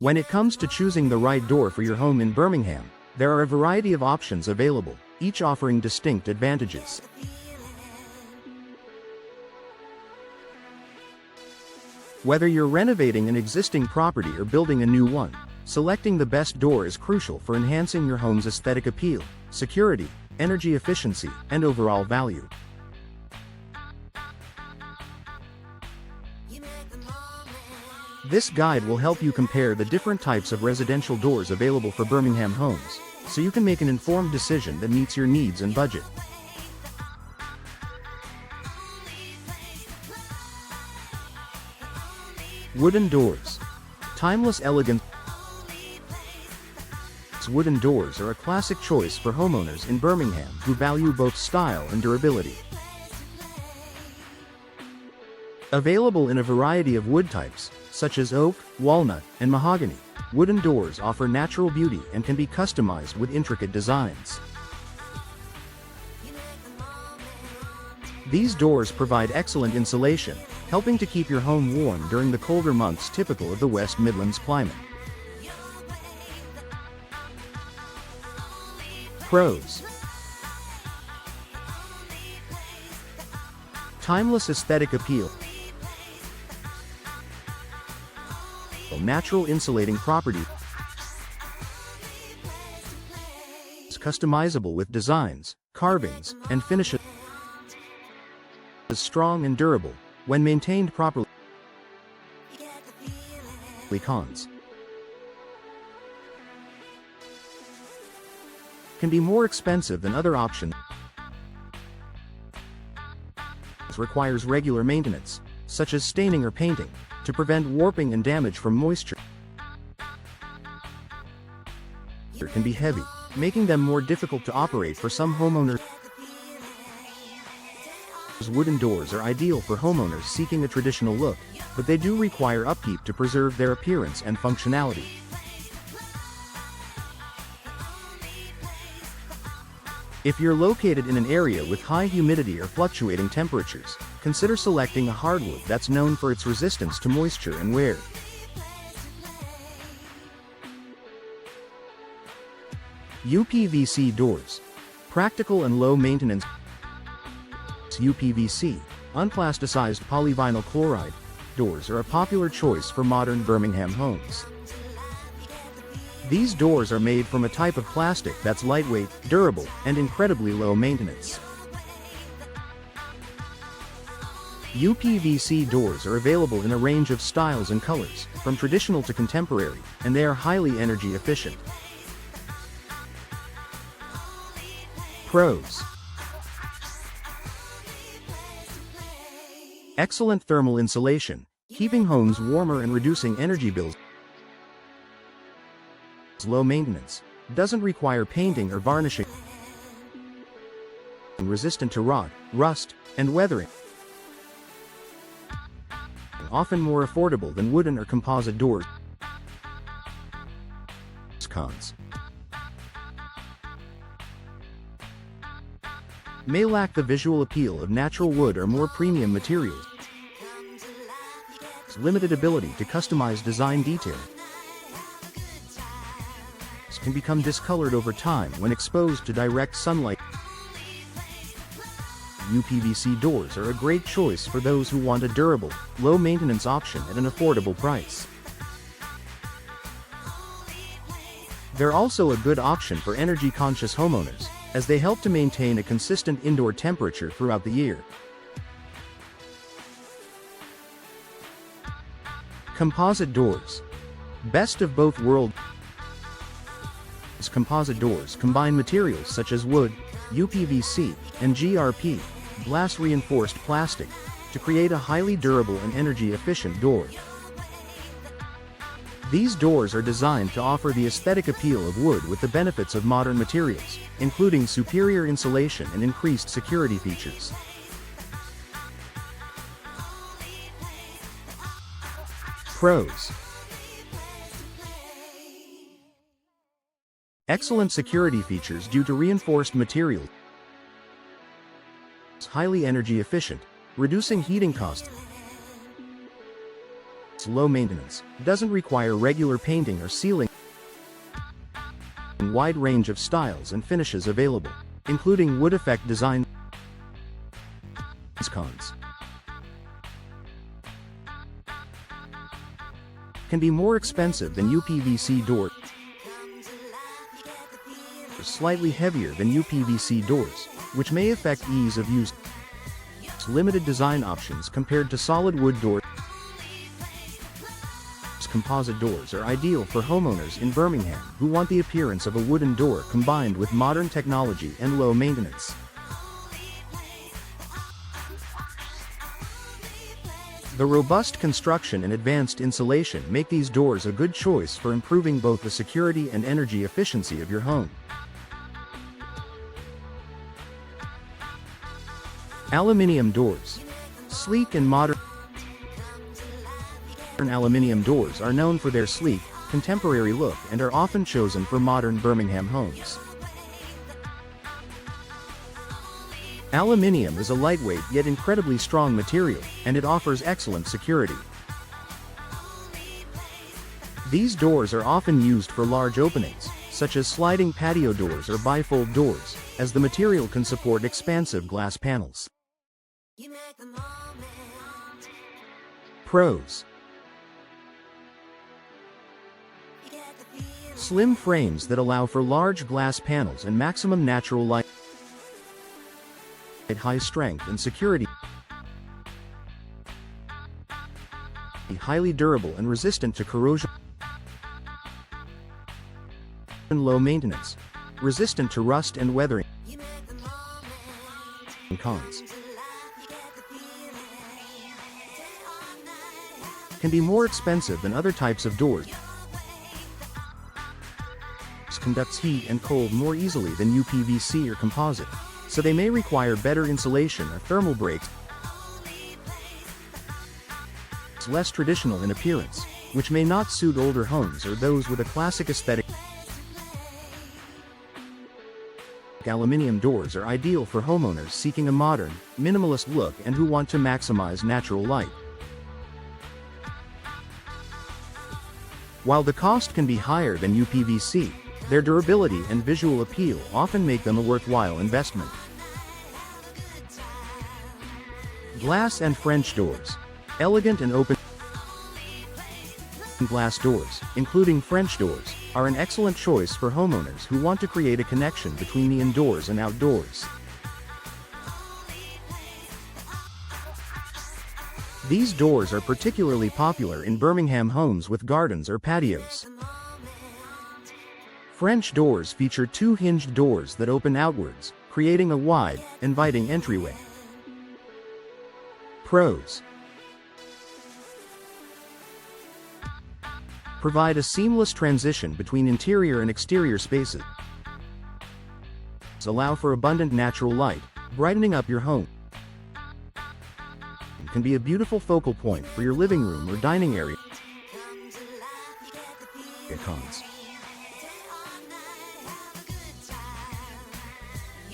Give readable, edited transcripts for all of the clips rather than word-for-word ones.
When it comes to choosing the right door for your home in Birmingham, there are a variety of options available, each offering distinct advantages. Whether you're renovating an existing property or building a new one, selecting the best door is crucial for enhancing your home's aesthetic appeal, security, energy efficiency, and overall value. This guide will help you compare the different types of residential doors available for Birmingham homes, so you can make an informed decision that meets your needs and budget. Wooden doors. Timeless elegance. Wooden doors are a classic choice for homeowners in Birmingham who value both style and durability. Available in a variety of wood types, such as oak, walnut, and mahogany, wooden doors offer natural beauty and can be customized with intricate designs. These doors provide excellent insulation, helping to keep your home warm during the colder months typical of the West Midlands climate. Pros. Timeless aesthetic appeal. Natural insulating property. It's customizable with designs, carvings, and finishes. Is strong and durable when maintained properly. Cons. Can be more expensive than other options. Requires regular maintenance, such as staining or painting, to prevent warping and damage from moisture. Can be heavy, making them more difficult to operate for some homeowners. Wooden doors are ideal for homeowners seeking a traditional look, but they do require upkeep to preserve their appearance and functionality. If you're located in an area with high humidity or fluctuating temperatures, consider selecting a hardwood that's known for its resistance to moisture and wear. UPVC doors. Practical and low maintenance. UPVC, unplasticized polyvinyl chloride, doors are a popular choice for modern Birmingham homes. These doors are made from a type of plastic that's lightweight, durable, and incredibly low maintenance. UPVC doors are available in a range of styles and colors, from traditional to contemporary, and they are highly energy efficient. Pros. Excellent thermal insulation, keeping homes warmer and reducing energy bills. Low maintenance, doesn't require painting or varnishing. Resistant to rot, rust, and weathering. Often more affordable than wooden or composite doors. Cons. May lack the visual appeal of natural wood or more premium materials. Limited ability to customize design detail. Can become discolored over time when exposed to direct sunlight. UPVC doors are a great choice for those who want a durable, low-maintenance option at an affordable price. They're also a good option for energy-conscious homeowners, as they help to maintain a consistent indoor temperature throughout the year. Composite doors. Best of both worlds. Composite doors combine materials such as wood, UPVC, and GRP, glass-reinforced plastic, to create a highly durable and energy-efficient door. These doors are designed to offer the aesthetic appeal of wood with the benefits of modern materials, including superior insulation and increased security features. Pros. Excellent security features due to reinforced materials. Highly energy efficient, reducing heating costs. It's low maintenance, doesn't require regular painting or sealing, and wide range of styles and finishes available, including wood effect design. Cons can be more expensive than UPVC doors, slightly heavier than UPVC doors, which may affect ease of use. Limited design options compared to solid wood doors. Composite doors are ideal for homeowners in Birmingham who want the appearance of a wooden door combined with modern technology and low maintenance. The robust construction and advanced insulation make these doors a good choice for improving both the security and energy efficiency of your home. Aluminium doors. Sleek and modern aluminium doors are known for their sleek, contemporary look and are often chosen for modern Birmingham homes. Aluminium is a lightweight yet incredibly strong material, and it offers excellent security. These doors are often used for large openings, such as sliding patio doors or bifold doors, as the material can support expansive glass panels. Pros: slim frames that allow for large glass panels and maximum natural light. High strength and security. Highly durable and resistant to corrosion. Low maintenance. Resistant to rust and weathering. Cons: can be more expensive than other types of doors. Conducts heat and cold more easily than UPVC or composite, so they may require better insulation or thermal breaks. It's less traditional in appearance, which may not suit older homes or those with a classic aesthetic. Aluminium doors are ideal for homeowners seeking a modern, minimalist look and who want to maximize natural light. While the cost can be higher than UPVC, their durability and visual appeal often make them a worthwhile investment. Glass and French doors. Elegant and open glass doors, including French doors, are an excellent choice for homeowners who want to create a connection between the indoors and outdoors. These doors are particularly popular in Birmingham homes with gardens or patios. French doors feature two hinged doors that open outwards, creating a wide, inviting entryway. Pros: provide a seamless transition between interior and exterior spaces. Allow for abundant natural light, brightening up your home. Can be a beautiful focal point for your living room or dining area. Cons: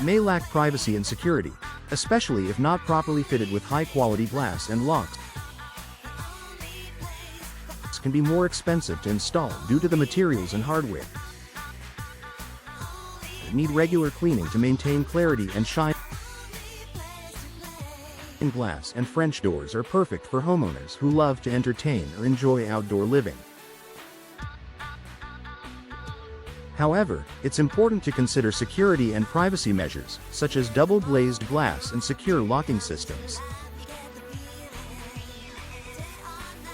may lack privacy and security, especially if not properly fitted with high-quality glass and locks. Can be more expensive to install due to the materials and hardware. Need regular cleaning to maintain clarity and shine. Glass and French doors are perfect for homeowners who love to entertain or enjoy outdoor living. However, it's important to consider security and privacy measures, such as double-glazed glass and secure locking systems.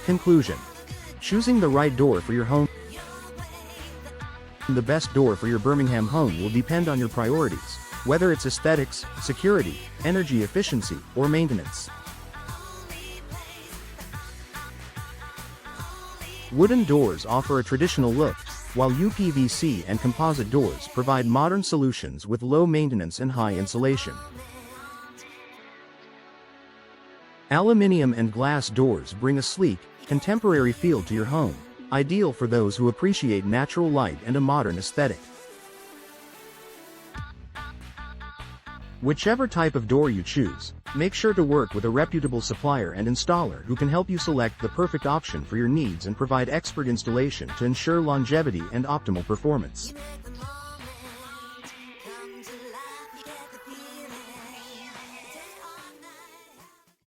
Conclusion: choosing the right door for your home. The best door for your Birmingham home will depend on your priorities, whether it's aesthetics, security, energy efficiency, or maintenance. Wooden doors offer a traditional look, while UPVC and composite doors provide modern solutions with low maintenance and high insulation. Aluminium and glass doors bring a sleek, contemporary feel to your home, ideal for those who appreciate natural light and a modern aesthetic. Whichever type of door you choose, Make sure to work with a reputable supplier and installer who can help you select the perfect option for your needs and provide expert installation to ensure longevity and optimal performance.